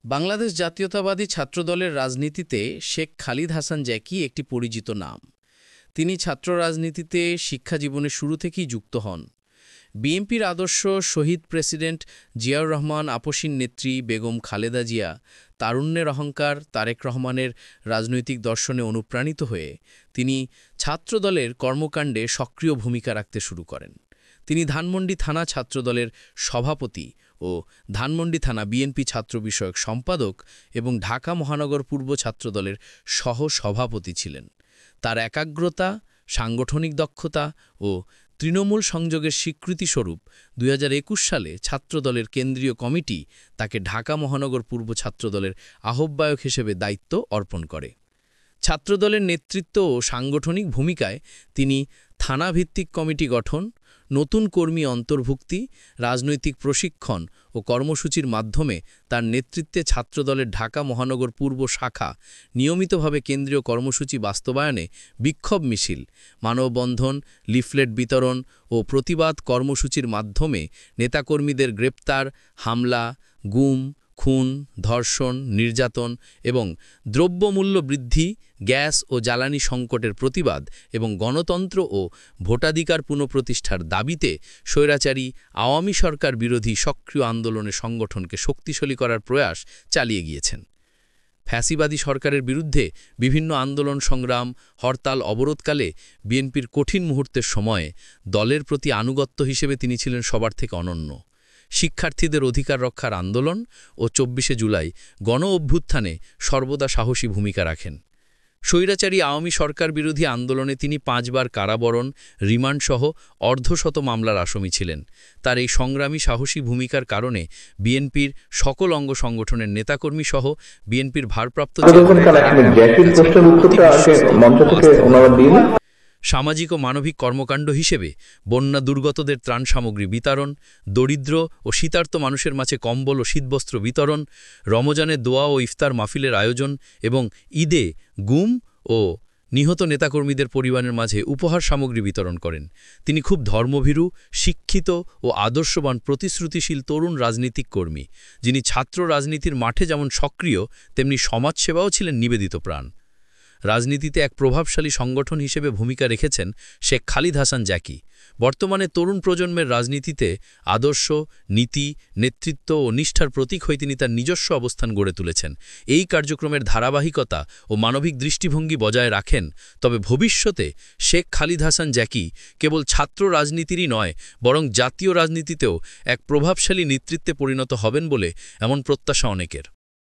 বাংলাদেশ জাতীয়তাবাদী ছাত্রদলের রাজনীতিতে শেখ খালিদ হাসান জ্যাকি একটি পরিচিত নাম। তিনি ছাত্র রাজনীতিতে শিক্ষাজীবনের শুরু থেকেই যুক্ত হন। বিএনপির আদর্শ, শহীদ প্রেসিডেন্ট জিয়াউর রহমান, আপসীন নেত্রী বেগম খালেদা জিয়া, তারুণ্যের অহংকার তারেক রহমানের রাজনৈতিক দর্শনে অনুপ্রাণিত হয়ে তিনি ছাত্রদলের কর্মকাণ্ডে সক্রিয় ভূমিকা রাখতে শুরু করেন। তিনি ধানমন্ডি থানা ছাত্রদলের সভাপতি ও ধানমন্ডি থানা বিএনপি ছাত্র বিষয়ক সম্পাদক এবং ঢাকা মহানগর পূর্ব ছাত্রদলের সহ-সভাপতি ছিলেন। তার একাগ্রতা, সাংগঠনিক দক্ষতা ও তৃণমূল সংযোগের স্বীকৃতিস্বরূপ ২০২১ সালে ছাত্রদলের কেন্দ্রীয় কমিটি তাকে ঢাকা মহানগর পূর্ব ছাত্রদলের আহ্বায়ক হিসেবে দায়িত্ব অর্পণ করে। ছাত্রদলের নেতৃত্ব ও সাংগঠনিক ভূমিকায় তিনি থানাভিত্তিক কমিটি গঠন, নতুন কর্মী অন্তর্ভুক্তি, রাজনৈতিক প্রশিক্ষণ ও কর্মসূচির মাধ্যমে তার নেতৃত্বে ছাত্রদলের ঢাকা মহানগর পূর্ব শাখা নিয়মিতভাবে কেন্দ্রীয় কর্মসূচি বাস্তবায়নে বিক্ষোভ মিছিল, মানববন্ধন, লিফলেট বিতরণ ও প্রতিবাদ কর্মসূচির মাধ্যমে নেতাকর্মীদের গ্রেপ্তার, হামলা, গুম, খুন, ধর্ষণ, নির্যাতন এবং দ্রব্যমূল্য বৃদ্ধি, গ্যাস ও জ্বালানি সংকটের প্রতিবাদ এবং গণতন্ত্র ও ভোটাধিকার পুনঃপ্রতিষ্ঠার দাবিতে স্বৈরাচারী আওয়ামী সরকার বিরোধী সক্রিয় আন্দোলনে সংগঠনকে শক্তিশালী করার প্রয়াস চালিয়ে গিয়েছেন। ফ্যাসিবাদী সরকারের বিরুদ্ধে বিভিন্ন আন্দোলন সংগ্রাম, হরতাল, অবরোধকালে বিএনপির কঠিন মুহূর্তের সময়ে দলের প্রতি আনুগত্য হিসেবে তিনি ছিলেন সবার থেকে অনন্য। শিক্ষার্থীদের অধিকার রক্ষার আন্দোলন ও ২৪শে জুলাই গণ অভ্যুত্থানে সর্বদা সাহসী ভূমিকা রাখেন। স্বৈরাচারী আওয়ামী সরকার বিরোধী আন্দোলনে তিনি ৫ বার কারাবরণ, রিমান্ডসহ অর্ধশত মামলার আসামি ছিলেন। তার এই সংগ্রামী সাহসী ভূমিকার কারণে বিএনপির সকল অঙ্গ সংগঠনের নেতাকর্মী সহ বিএনপির ভারপ্রাপ্ত সামাজিক ও মানবিক কর্মকাণ্ড হিসেবে বন্যা দুর্গতদের ত্রাণ সামগ্রী বিতরণ, দরিদ্র ও শীতার্ত মানুষের মাঝে কম্বল ও শীতবস্ত্র বিতরণ, রমজানে দোয়া ও ইফতার মাহফিলের আয়োজন এবং ঈদে গুম ও নিহত নেতাকর্মীদের পরিবারের মাঝে উপহার সামগ্রী বিতরণ করেন। তিনি খুব ধর্মভীরু, শিক্ষিত ও আদর্শবান প্রতিশ্রুতিশীল তরুণ রাজনীতিক কর্মী, যিনি ছাত্র রাজনীতির মাঠে যেমন সক্রিয় তেমনি সমাজসেবাও ছিলেন নিবেদিত প্রাণ। রাজনীতিতে এক প্রভাবশালী সংগঠন হিসেবে ভূমিকা রেখেছেন শেখ খালিদ হাসান জ্যাকি। বর্তমানে তরুণ প্রজন্মের রাজনীতিতে আদর্শ, নীতি, নেতৃত্ব ও নিষ্ঠার প্রতীক হয়ে তিনি তার নিজস্ব অবস্থান গড়ে তুলেছেন। এই কার্যক্রমের ধারাবাহিকতা ও মানবিক দৃষ্টিভঙ্গি বজায় রাখেন। তবে ভবিষ্যতে শেখ খালিদ হাসান জ্যাকি কেবল ছাত্র রাজনীতিরই নয়, বরং জাতীয় রাজনীতিতেও এক প্রভাবশালী নেতৃত্বে পরিণত হবেন বলে এমন প্রত্যাশা অনেকের।